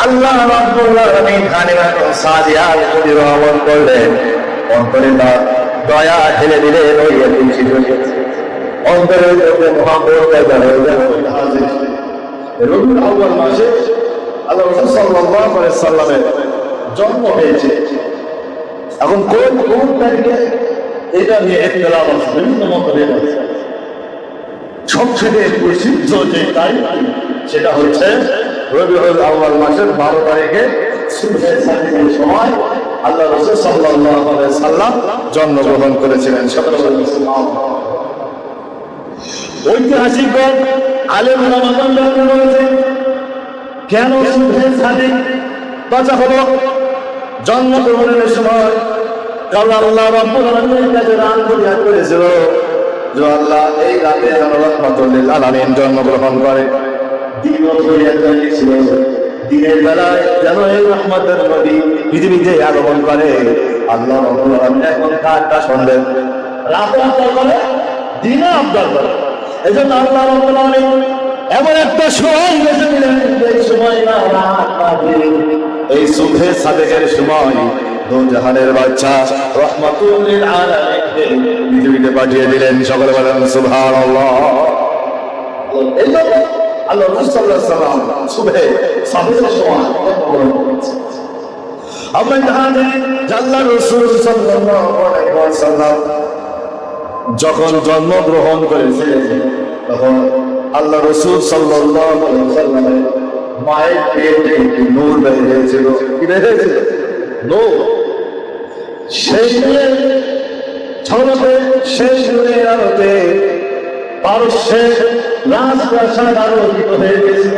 আল্লাহ রাব্বুল আলামিন হালিমাতুন সাদিয়ার প্রতি রহমত করলেন, অন্তরে দয়া ঢেলে দিলেন। ওই এতিম শিশুকে অন্তরের মধ্যে মহব্বত পয়দা হয়ে গেল। রবিউল আউয়াল মাসে আল্লাহ রাসূল সাল্লাল্লাহু আলাইহি সাল্লামের জন্ম হয়েছে। এখন কোন তারিখে এটা নিয়ে ইখতিলাফ আছে, বিভিন্ন মতভেদ আছে। সবচেয়ে প্রসিদ্ধ যে তারিখ সেটা হচ্ছে রবিউল আউয়াল মাসের 12 তারিখে সুবহে সাদিকের সময় আল্লাহ রাসূল সাল্লাল্লাহু আলাইহি সাল্লাম জন্মগ্রহণ করেছিলেন। ঐতিহাসিক আলেম ওলামাগণ বলেছেন, কেন সুবহে সাদিক বাঁচা হলো? জন্মগ্রহণের সময় কারণ আল্লাহ রাব্বুল আলামিনের কাছে রান ফরিয়াদ করেছিল যে আল্লাহ এই রাতে রাহমাতুল লিল আলামিন জন্মগ্রহণ করে। দিনও ফরিয়াদ করেছিল দিনের বেলায় যেন এই রহমতের নবী পৃথিবীতে আগমন করে। আল্লাহ রাব্বুল আলামিন এখন কারটা শুনলেন, রাতে আবদার করে, দিনে আবদার করে। এই জন্য আল্লাহ রাব্বুল আলামিন এমন একটা সময় বেছে নিলেন, এই সময় না রাত না দিন, এই সুবহে সাদিকের সময় দোজাহানের বাদশা রহমাতুল লিল আলামিনকে পৃথিবীতে পাঠিয়ে দিলেন। সকলে বলেন সুবহানাল্লাহ। এই জন্য আল্লাহ রাসূল সাল্লাল্লাহু আলাইহি সাল্লাম সুবহে সাদিকের সময় আমরা জানি যে আল্লাহ রাসূল সাল্লাল্লাহু আলাইহি ওয়াসাল্লাম যখন জন্মগ্রহণ করেছিলেন তখন আল্লাহ রাসূল সাল্লাল্লাহু আলাইহি ওয়াসাল্লামের মায়ের পেটে একটি নূর বের হয়েছিল। কি বের হয়েছিল? নূর। সেই নূরের ঝলকে, সেই নূরের আলোতে পারস্যের রাজপ্রাসাদ আলোকিত হয়ে গেছিল।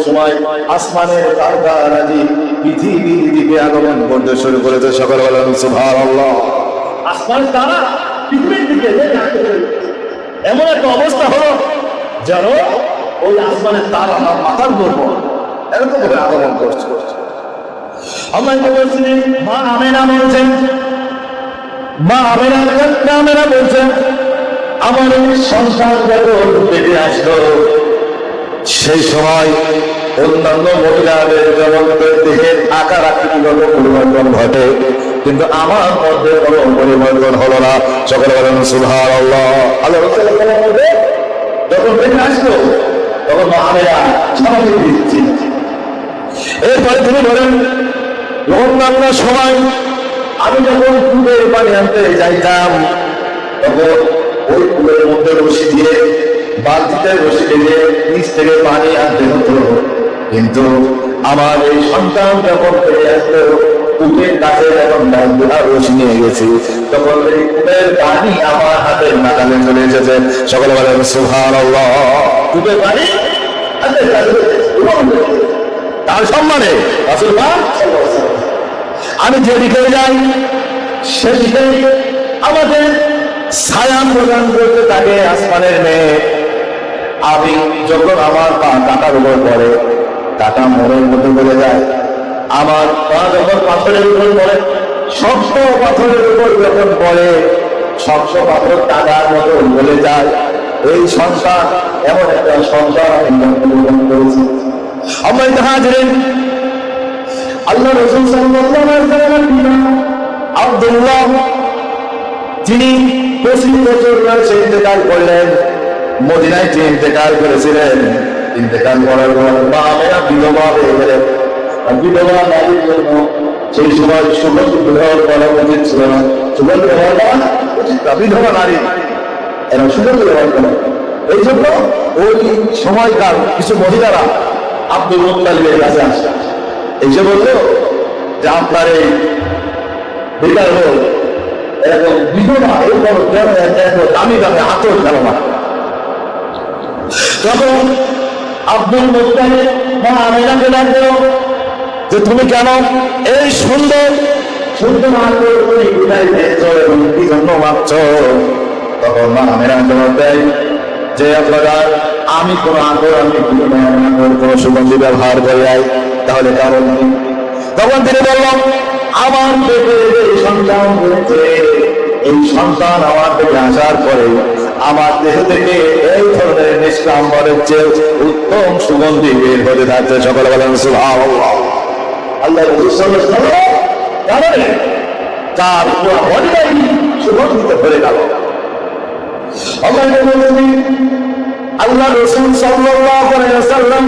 সময় আসমানের তারকারাজি পৃথিবীর দিকে আগমন করতে শুরু করেছে। সকল বলেন সুবহানাল্লাহ। আসমান তারা পৃথিবীর দিকে এমন একটা অবস্থা হলো যেন ওই আসমানের তারা মাথার উপর এরকম ভাবে আগমন করছে। আমরা বলছি মা আমেনা বলছেন, মা আমেনা বলছেন, আমার সন্তান যখন পেটে আসলো সেই সময় অন্যান্য মহিলাদের যেমন দেহের আকার আকৃতিগত পরিবর্তন ঘটে, কিন্তু আমার মধ্যে কোনো পরিবর্তন হলো না। সকলে বলেন সুবহানাল্লাহ। আল্লাহ রাসূলের মধ্যে যখন পেটে আসলো তখন মা আমেনা স্বাভাবিক দিচ্ছি। এরপরে তিনি বলেন, অন্যান্য সময় আমি যখন কুলের পানি আনতে যাইতাম তখন ওই কুলের মধ্যে রশি দিয়ে বালতিতে রশি দিয়ে নিচ থেকে পানি আনতে হতো, কিন্তু আমার এই সন্তান যখন পেয়ে আসলো কুলের কাছে যখন রশি নিয়ে গেছি তখন এই কুলের পানি আমার হাতের নাগালে চলে এসেছে। সকলে বলেন সুবহানাল্লাহ। কুলের পানি হাতের নাগালে তার সম্মানে রাসূল পাক আমি যেদিকে যাই সেদিকে আমাদের ছায়া প্রদান করতে থাকে আসমানের মেয়ে। আমি যখন আমার পা কাঁটার উপর পড়ে, কাঁটা মোড়ের মধ্যে পড়ে যায়। আমার পা যখন পাথরের উপর পড়ে, শক্ত পাথরের উপর যখন পড়ে, শক্ত পাথর টাকার মতো গলে যায়। এই সন্তান এমন একটা সন্তান আমি জন্মগ্রহণ করেছি। আমরা হাজিরিন, আল্লাহ রাসূল সাল্লাল্লাহু আলাইহি ওয়াসাল্লামের পিতা আব্দুল্লাহ যিনি 25 বছর বয়সে ইন্তেকাল করলেন, মদিনায় যে ইন্তেকাল করেছিলেন, ইন্তেকাল করার পর মা আমেনা বিধবা হয়ে গেলেন। বিধবা নারীর জন্য সেই সময় সুগন্ধি গ্রহণ করা উচিত ছিল না। সুগন্ধি গ্রহণ করা উচিত না, বিধবা নারী এরা সুগন্ধি গ্রহণ করে। এই জন্য ওই সময়কার কিছু মহিলারা আব্দুল মুত্তালিবের কাছে আসে, এসে বললো যে আপনার এই বেকার হোক এরকম বিধবা এরকম কেন এত দামি দামে আতর কেন না? তখন আব্দুল মুত্তালিব মা আমেনাকে ডাকলো যে তুমি কেন এই সুন্দর সুন্দর আতর করে বিদায় দিয়েছো এবং কি জন্য মাপছো? তখন মা আমেনা জবাব দেয় যে আপনারা আমি কোন আতর আমি কোন সুগন্ধি ব্যবহার করে যাই, তাহলে কারণ কি? তখন তিনি বললাম আমার পেটে এই সন্তান হয়েছে, এই সন্তান আমার পেটে আসার পরে আমার দেহ থেকে এই ধরনের নিষ্কাম্বরের চেয়ে উত্তম সুগন্ধি বের হতে থাকছে। সকলে বলেন সুবহানাল্লাহ। আল্লাহ রাসূল সাল্লাল্লাহু আলাইহি ওয়াসাল্লাম তার পুরো বডিটাই সুগন্ধিতে ভরে গেল। আল্লাহ রাসূল সাল্লাল্লাহু আলাইহি ওয়াসাল্লাম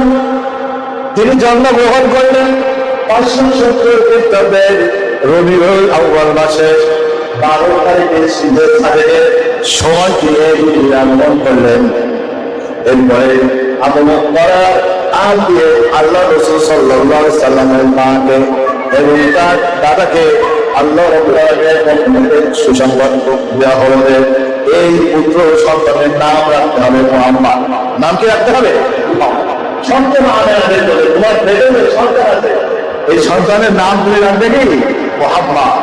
তিনি জন্মগ্রহণ করলেন 570 খ্রিস্টাব্দের রবিউল আউয়াল মাসে 12 তারিখে শীতের সাথে সময় দিয়ে আগমন করলেন। এরপরে আগমন করার আগে আল্লাহ রাসূল সাল্লাল্লাহু আলাইহি ওয়াসাল্লামের মাকে এবং তার দাদাকে আল্লাহ রাব্বুল আলামিনের পক্ষ থেকে সুসংবাদ দেওয়া হলো যে এই পুত্র সন্তানের নাম রাখতে হবে মুহাম্মদ। নাম কি রাখতে হবে? সন্তান আনাদের বলে তোমার পেটে সন্তান আছে, এই সন্তানের নাম তুমি রাখবে কি? মুহাম্মদ।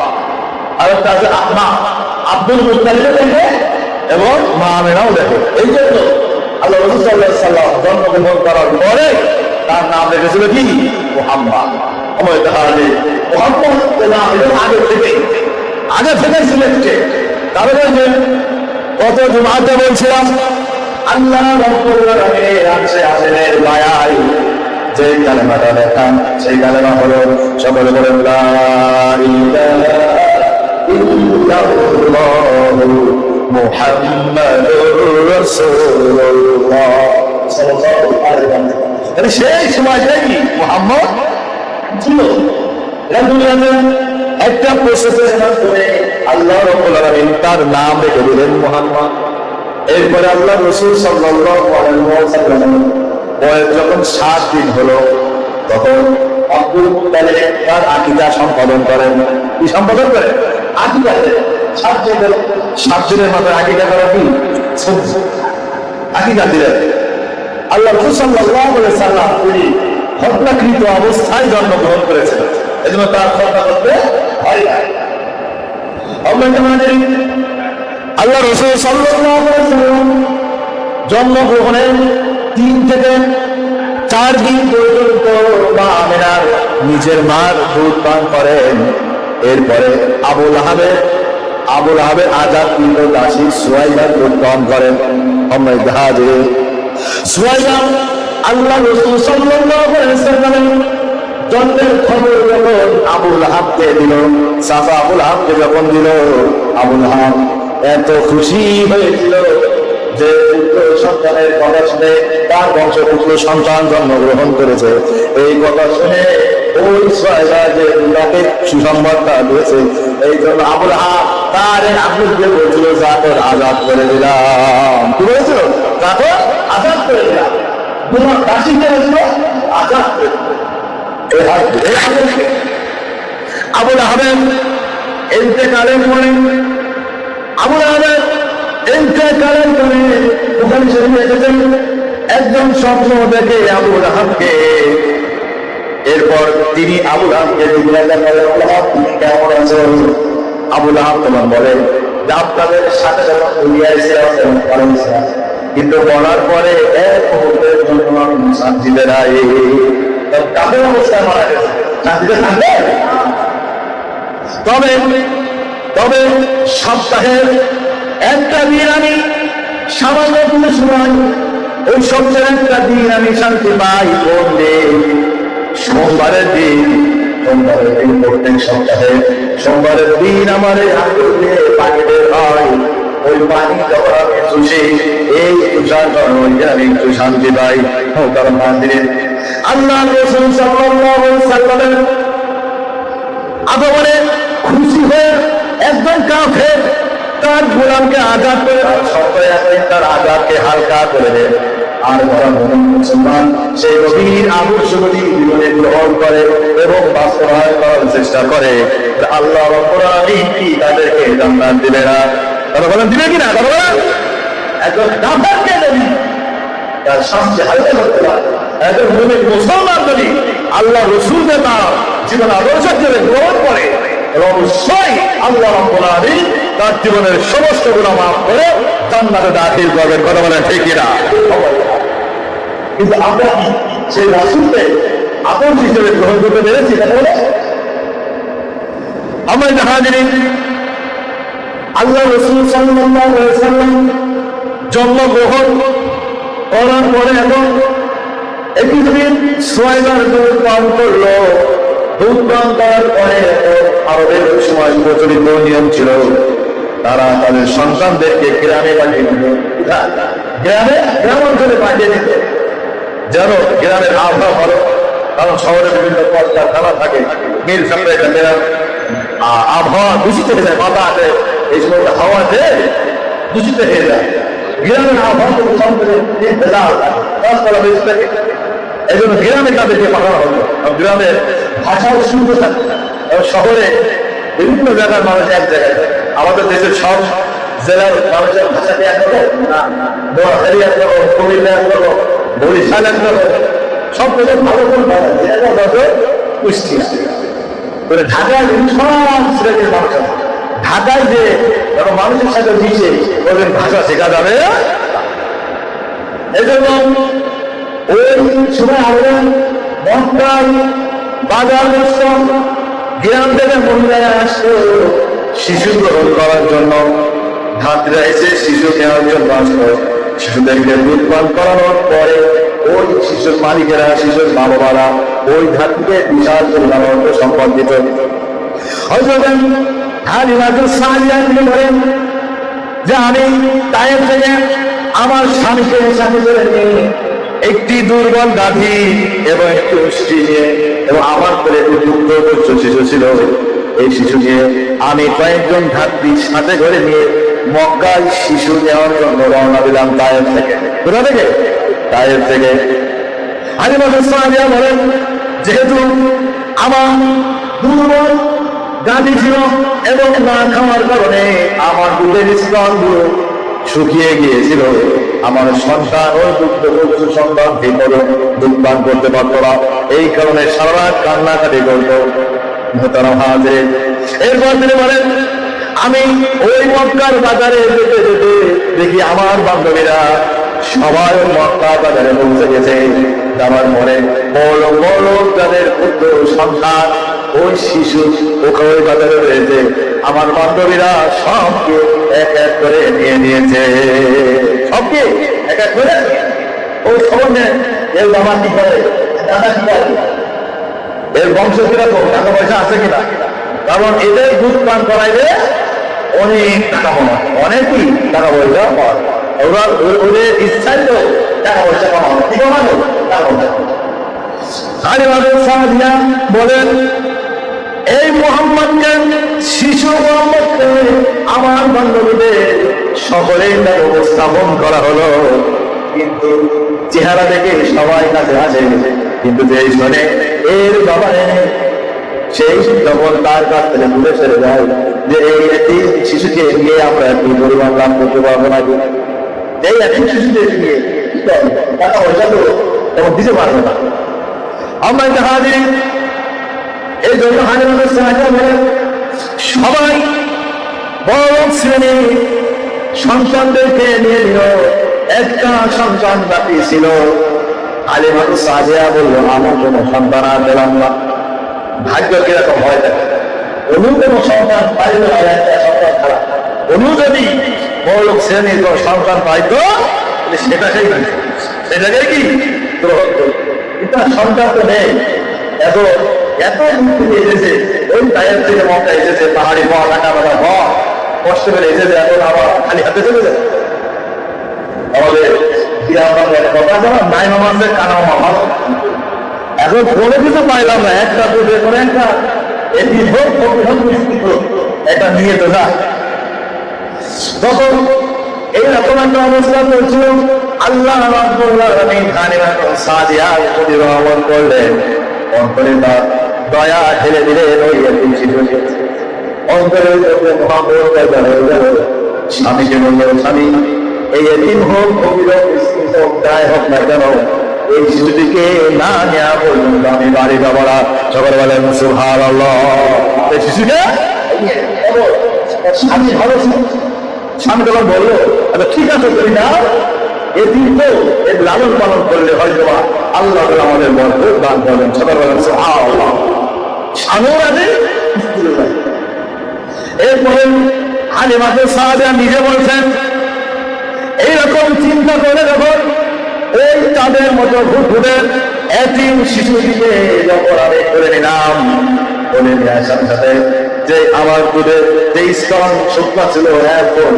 আর একটা আছে আহমদ, আব্দুল মুত্তালিব দেখে এবং মা আমেনাও দেখে। এই জন্য আল্লাহ রাসূল সাল্লাল্লাহু আলাইহি ওয়াসাল্লাম জন্মগ্রহণ করার পরে তার নাম রেখেছিল কি? মুহাম্মদ। আমার দেখা যায় মুহাম্মদ নাম আগে থেকে সিলেক্টেড। তাহলে যে কত জুমাতে বলছিলাম আল্লাহ রাব্বুল আলামিন আরশের মায়ায় যে কালেমাটা লেখেন সেই কালেমা হলো সকলে বলেন লা ইলাহা ইল্লাল্লাহু মুহাম্মাদুর রাসূলুল্লাহ সাল্লাল্লাহু আলাইহি ওয়াসাল্লাম। সেই সময়টাই কি মুহাম্মদ ছিল। একটা প্রসেসের মাধ্যমে আল্লাহ রাব্বুল আলামিন তার নাম রেখে দিলেন মুহাম্মদ। এরপরে আল্লাহ রাসূল সাল্লাল্লাহু আলাইহি ওয়াসাল্লাম বয়স যখন 7 দিন হলো তখন আব্দুল মুত্তালিব তার আকীদা সম্পাদন করেন। কি সম্পাদন করেন? আকীদা। 7 দিনের মাথায় আকীদা করা কি? আকীদা দিলেন। আল্লাহ রাসূল সাল্লাল্লাহু আলাইহি ওয়াসাল্লাম তিনি হত্যাকৃত অবস্থায় জন্মগ্রহণ করেছিলেন, এজন্য তার হত্যা করতে হয় না। আল্লাহ রাসূল সাল্লাল্লাহু আলাইহি ওয়াসাল্লাম জন্মগ্রহণের 3 থেকে 4 দিন পর্যন্ত মা আমেনার নিজের মার দুধ পান করেন। এরপরে আবুল আহাবের আজাদকৃত দাসী সুয়াইবার দুধ পান করেন। আমরা জাহাজে সুয়াইবা আল্লাহ রাসূল সাল্লাল্লাহু আলাইহি ওয়াসাল্লাম জন্মের খবর যখন আবুল আহাবকে দিল, চাচা আবুল আহাবকে যখন দিল, আবুল আহাব এত খুশি হয়েছিল যে পুত্র সন্তানের কথা শুনে তার বংশপুত্র সন্তান জন্মগ্রহণ করেছে। এই কথা শুনে ওই সুয়াইবা যে তাকে সুসংবাদটা দিয়েছে, এই জন্য আবুল আহাব তার আবুলকে বলছিল যাকে আজাদ করে দিলাম। কি বলেছিল? তাকে আজাদ করে দিলাম। তোমার দাসীকে বলছিল আজাদ করে দিলাম। আবুল আহাবের ইন্তেকালের পরে বুখারী শরীফে এসেছেন একজন স্বপ্ন দেখে আবুল আহাবকে। এরপর তিনি আবুল আহাবকে জিজ্ঞাসা করেন, তুমি কেমন আছো? আবুল আহাব তখন বলেন যে আপনাদের সাথে যখন দুনিয়া এসেছিলাম কিন্তু বলার পরে এক মুহূর্তের জন্য আমি শান্তিতে নাই। কাদের অবস্থায় মারা গেছে? শান্তিতে থাকবে? তবে সপ্তাহের একটা দিন আমি সামান্য কোনো সময় ওই সপ্তাহের একটা দিন আমি শান্তি পাই। কোন দিন? সোমবারের দিন। প্রত্যেক সপ্তাহে সোমবারের দিন আমার আঙুল দিয়ে পানি বের হয়। ওই পানি যখন আমি চুষি, এই তুষার কারণে আমি একটু শান্তি পাই। কারণ দিন আল্লাহ রাসূল সাল্লাল্লাহু আলাইহি ওয়াসাল্লামের আগমনে খুশি হয়ে একজন কাফের তার গোলামকে আজাদ করে তার আজাদকে হালকা করে দেন। আর যারা মুসলমান সেই নবীর আদর্শগুলি জীবনে গ্রহণ করে এবং বাস্তবায়ন করার চেষ্টা করে, আল্লাহ রাব্বুল আলামিন কি তাদেরকে জান্নাত দিবে না? তারা বলেন দিবে কিনা? তারা বলেন একজন কাফেরকে নবী তার শাস্তি হালকা করতে পারে। একজন মুমিন মুসলমান যদি আল্লাহ রাসূলকে তার জীবন আদর্শ হিসেবে গ্রহণ করে, অবশ্যই আল্লাহ রাব্বুল আলামিন তার জীবনের সমস্ত গুনাহ মাফ করে জান্নাতে দাখিল করবেন। কথা বলেন ঠিক কিনা? কিন্তু আমরা কি সেই রাসূলকে আদর্শ হিসেবে গ্রহণ করতে পেরেছি? আমরা দেখা জানি আল্লাহ রাসূল সাল্লাল্লাহু আলাইহি ওয়াসাল্লাম জন্মগ্রহণ করার পরে এবং একদিন 6 বার দুধ পান করলো। দুধ পান করার পরে আরবের সময় প্রচলিত নিয়ম ছিল, তারা তাদের সন্তানদেরকে গ্রামে পাঠিয়ে দিত। গ্রামে গ্রাম অঞ্চলে পাঠিয়ে দিত যেন গ্রামের আবহাওয়া ভালো, কারণ শহরে বিভিন্ন কলকারখানা থাকে, মিল ফ্যাক্টরি, আবহাওয়া দূষিত হয়ে যায়, বাতাসে এই সময় হাওয়াতে দূষিত হয়ে যায়। গ্রামের আবহাওয়া বেশি থাকে, এই জন্য গ্রামে তাদেরকে পাঠানো হতো। গ্রামের ভাষাও সুন্দর থাকে। শহরে বিভিন্ন জায়গার মানুষ এক জায়গায়, আমাদের দেশের সব জেলার মানুষের ভাষাকে এক রকম না, নোয়াখালী এক রকম, কুমিল্লা এক রকম, বরিশাল এক রকম, সব কিছু ভালো করে কুষ্টিয়া ঢাকায় সব শ্রেণীর মানুষ আছে। ঢাকায় যে মানুষের সাথে মিশে ওদের ভাষা শেখা যাবে, এই জন্য ওই সময় আমরা মক্কায় বাজার বসতাম, গ্রাম থেকে মহিলারা আসতো শিশু গ্রহণ করার জন্য, ধাত্রীরা এসে শিশু নেওয়ার জন্য আসতো। শিশুদেরকে দুধ পান করানোর পরে ওই শিশুর মালিকেরা, শিশুর মা বাবারা ওই ধাত্রীকে বিশাল পরিমাণ অর্থ সম্পদ দিত। হয়তো বলেন যে আমি তায়েফ থেকে আমার স্বামীকে সাথে করে নিয়ে একটি দুর্বল গাভী এবং একটি উষ্টি নিয়ে এবং আমার করে একটি দুগ্ধ শিশু ছিল, এই শিশু নিয়ে আমি কয়েকজন ধাত্রী সাথে করে নিয়ে মক্কায় শিশু নেওয়ার জন্য রওনা দিলাম তায়েফ থেকে। কোথা থেকে? তায়েফ থেকে। বলেন যেহেতু আমার দুর্বল গাভী ছিল এবং না খাওয়ার কারণে আমার দুধের স্তনগুলো শুকিয়ে গিয়েছিল, আমার সন্তান ও দুগ্ধ সন্তান ভিতরে দুধ পান করতে পারত না, এই কারণে সারা রাত কান্নাকাটি করতো। এরপর তিনি বলেন আমি ওই মক্কার বাজারে যেতে যেতে দেখি আমার বান্ধবীরা সবাই মক্কা বাজারে পৌঁছে গেছে। যাওয়ার পরে বড় বড় যাদের পুত্র সন্তান ওই শিশু ওই বাজারে রয়েছে, আমার বান্ধবীরা সবকে এক এক করে নিয়ে নিয়েছে। সবকে এক এক করে ওই খবর নেন, এর বাবা কি করে, দাদা কি করে, এর বংশ কিরকম, টাকা পয়সা আছে কিনা, কারণ এদের দুধ পান করাইলে অনেক টাকা পাওয়া, অনেকই টাকা পয়সা পাওয়া। ওরা ওদের ইচ্ছাই তো টাকা পয়সা কামানো, কি কামানো, টাকা পয়সা। বলেন এই মোহাম্মদকে, শিশু মোহাম্মদকে আমার বান্ধবীদের সকলের উপস্থাপন করা হলো, কিন্তু চেহারা দেখে সবাই কাছে আসে, কিন্তু যে শোনে এর বাবা সেই তখন তার কাছ থেকে দূরে সরে যায় যে এই একটি শিশুকে নিয়ে আমরা একটু পরিমাণ লাভ করতে পারবো না, এই একটি শিশুদের নিয়ে টাকা পয়সা তো তখন দিতে পারবো না। আমরা হাজির, এই জন্য সবাই বড় শ্রেণীর সন্তানদেরকে নিয়ে নিল। একটা সন্তান বাকি ছিল। আলিমাতু সাদিয়া বলল আমার কোনো সন্তান আর পেলাম না। ভাগ্য কিরকম হয় থাকে, অনু কোনো সন্তান পাইল না, একটা সন্তান খারাপ। অনু যদি বড় শ্রেণীর কোনো সন্তান পাইতো সেটাকেই কি গ্রহণ করত, কিন্তু সন্তান তো নেই। এত এত এসেছে, ওই তায়েফ থেকে মক্কা এসেছে, পাহাড়ি পাওয়া টাকা বাটা হওয়া কষ্ট করে এসেছে, এখন আবার খালি হাতে চলে যায়। আমাদের কথা যারা নাই মামাদের কানা মামা, এখন কোনো কিছু পাইলাম না, একটা দুধে করে একটা এটি হোক একটা নিয়ে তো না। তখন এইরকম একটা অবস্থা চলছিল। আল্লাহ রহমান করলেন, অন্তরে তার দয়া ঢেলে দিলে অন্তরের স্বামীকে বলল, স্বামী এই এতিম হোক অভিযোগ হোক দায় হোক না কেন, এই শিশুটিকে না নেওয়া পর্যন্ত আমি বাড়ি বাবারা সবার বলেন সুবহানাল্লাহ। এই শিশুকে স্বামী ভালো, স্বামী তখন বললো আচ্ছা ঠিক আছে করি না, এদিন তো এর লালন পালন করলে হয়তো আল্লাহ আমাদের বরকত দান করবেন, সবার বলেন সুবহানাল্লাহ। স্বামীও রাজি, এরপরে আলিমাতু সাদিয়া নিজে বলছেন এইরকম চিন্তা করে যখন এই তাদের মতো ফুটফুটের এতিম শিশুটিকে যখন আমি করে নিলাম, বলে নেওয়ার সাথে সাথে যে আমার দুধের যে স্তন শুকনা ছিল এখন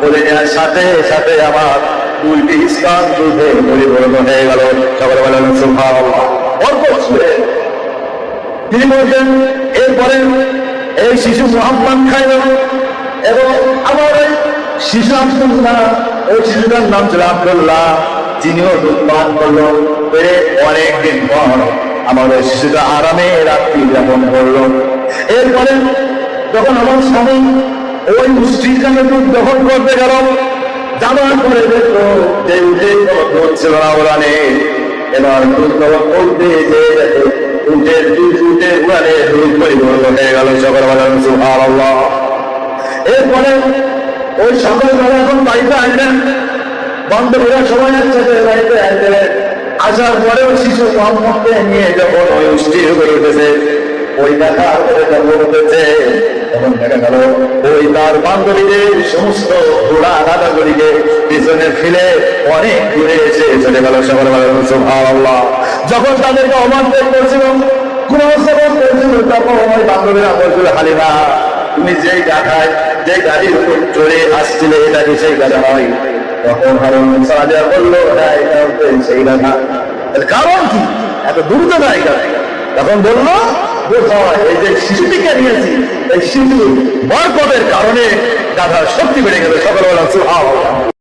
বলে নেওয়ার সাথে সাথে আমার দুইটি স্তন দুধে পরিপূর্ণ হয়ে গেল। সকলে বলেন সুবহানাল্লাহ। অল্প ছিলেন তিনি বলছেন, এরপরে এই শিশু মোহাম্মদ খাইল এবং আমার ওই শিশু আব্দুল্লাহ, ওই শিশুটার নাম ছিল আব্দুল্লাহ, তিনিও দুধ পান করলো। অনেকদিন পর আমার ওই শিশুটা আরামে রাত্রি যাপন করলো। এরপরে যখন আমার স্বামী ওই মুষ্টির কানে দুধ দখল করতে গেল, যাবার পরে দেখলো যে উঠে দুধ ছিল না ওরানে। এবার দুধ দখল করতে যে দেখে উঠের দুধ উঠে উড়ানে দুধ পরিপূর্ণ হয়ে গেল। সকল বলেন সুবহানাল্লাহ। এরপরে ওই সকালবেলা এখন বাড়িতে আসবেন, বান্ধবীরা সবাই একসাথে বাড়িতে আসবেন। আসার পরেও শিশু মোহাম্মদকে নিয়ে যখন ওই উষ্টির হয়ে উঠেছে, ওই দেখা উঠেছে, তখন দেখা গেল ওই তার বান্ধবীদের সমস্ত ঘোড়া দাদাগুলিকে পিছনে ফেলে অনেক দূরে এসে চলে গেল। সকল বলেন সুবহানাল্লাহ। যখন তাদেরকে অমান্তিক করছিল, কুমস্তবন করছিল, তখন ওই বান্ধবীরা বলছিল, হালিমা তুমি যেই গাধায় যে গাড়ির উপর চড়ে আসছিলে এটা কি সেই গাধা নয়? তখন হারুন সাদিয়া বলল, হ্যাঁ এটা হচ্ছে সেই গাধা। কারণ কি এত দ্রুত গাড়ি গাড়ি? তখন বললো, এই যে শিশুটিকে নিয়েছি, এই শিশু বরকতের কারণে গাধার শক্তি বেড়ে গেল। সকল বলেন সুবহানাল্লাহ।